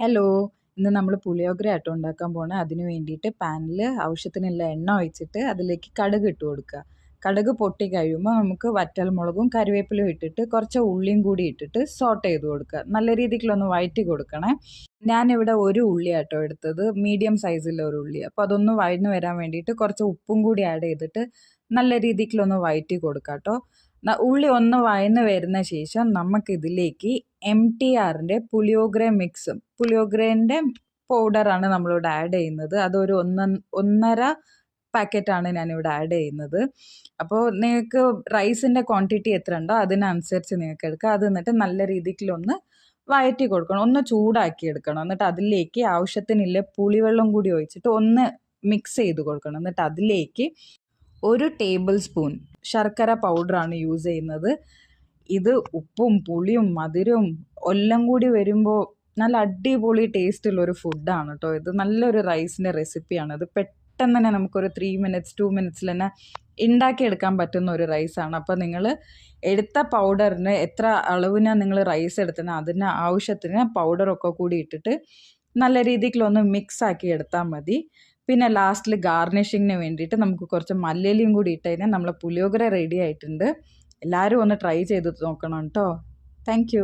Hello, ഇന്ന് നമ്മൾ പുളിയോഗര ആട്ടോ ഉണ്ടാക്കാൻ പോണേ. അതിന് വേണ്ടിയിട്ട് പാനിൽ ആവശ്യത്തിനുള്ള എണ്ണ ഒഴിച്ചിട്ട് അതിലേക്ക് കടുക് ഇട്ട് കൊടുക്കുക. കടുക് പൊട്ടി കഴിയുമ്പോൾ നമുക്ക് വറ്റൽമുളകും കറിവേപ്പിലയും ഇട്ടിട്ട് കുറച്ച് ഉള്ളിയും കൂടി ഇട്ടിട്ട് സോട്ട് ചെയ്ത് കൊടുക്കുക. നല്ല രീതിയിലൊന്ന് വഴറ്റി കൊടുക്കണേ. ഞാനിവിടെ ഒരു ഉള്ളി ആട്ടോ എടുത്തത്, മീഡിയം സൈസിലുള്ള ഒരു ഉള്ളി. അപ്പോൾ അതൊന്ന് വഴന്ന് വരാൻ വേണ്ടിയിട്ട് കുറച്ച് ഉപ്പും കൂടി ആഡ് ചെയ്തിട്ട് നല്ല രീതിയിലൊന്ന് വഴറ്റി കൊടുക്കാം കേട്ടോ. ഉള്ളി ഒന്ന് വഴന്ന് വരുന്ന ശേഷം നമുക്കിതിലേക്ക് MTRൻ്റെ പുളിയോഗര മിക്സ്, പുളിയോഗരേൻ്റെ പൗഡറാണ് നമ്മളിവിടെ ആഡ് ചെയ്യുന്നത്. അതൊരു ഒന്നര പാക്കറ്റാണ് ഞാനിവിടെ ആഡ് ചെയ്യുന്നത്. അപ്പോൾ നിങ്ങൾക്ക് റൈസിൻ്റെ ക്വാണ്ടിറ്റി എത്ര ഉണ്ടോ അതിനനുസരിച്ച് നിങ്ങൾക്ക് എടുക്കുക. അത് എന്നിട്ട് നല്ല രീതിയിലൊന്ന് വഴറ്റി കൊടുക്കണം, ഒന്ന് ചൂടാക്കി എടുക്കണം. എന്നിട്ട് അതിലേക്ക് ആവശ്യത്തിനുള്ള പുളിവെള്ളം കൂടി ഒഴിച്ചിട്ട് ഒന്ന് മിക്സ് ചെയ്ത് കൊടുക്കണം. എന്നിട്ട് അതിലേക്ക് 1 ടേബിൾ സ്പൂൺ ശർക്കര പൗഡറാണ് യൂസ് ചെയ്യുന്നത്. ഇത് ഉപ്പും പുളിയും മധുരവും എല്ലാം കൂടി വരുമ്പോൾ നല്ല അടിപൊളി ടേസ്റ്റുള്ളൊരു ഫുഡാണ് കേട്ടോ. ഇത് നല്ലൊരു റൈസിൻ്റെ റെസിപ്പിയാണ്. ഇത് പെട്ടെന്ന് തന്നെ നമുക്കൊരു 3 മിനിറ്റ്സ് 2 മിനിറ്റ്സിൽ തന്നെ ഉണ്ടാക്കിയെടുക്കാൻ പറ്റുന്ന ഒരു റൈസാണ്. അപ്പോൾ നിങ്ങൾ എടുത്ത പൗഡറിന് എത്ര അളവിനാണ് നിങ്ങൾ റൈസ് എടുത്തത് അതിന് ആവശ്യത്തിന് പൗഡറൊക്കെ കൂടി ഇട്ടിട്ട് നല്ല രീതിയിലൊന്ന് മിക്സ് ആക്കി എടുത്താൽ മതി. പിന്നെ ലാസ്റ്റിൽ ഗാർണിഷിങ്ങിന് വേണ്ടിയിട്ട് നമുക്ക് കുറച്ച് മല്ലിയിലയും കൂടി ഇട്ട് കഴിഞ്ഞാൽ നമ്മളെ പുളിയോഗര റെഡി ആയിട്ടുണ്ട്. എല്ലാവരും ഒന്ന് ട്രൈ ചെയ്ത് നോക്കണം കേട്ടോ. താങ്ക്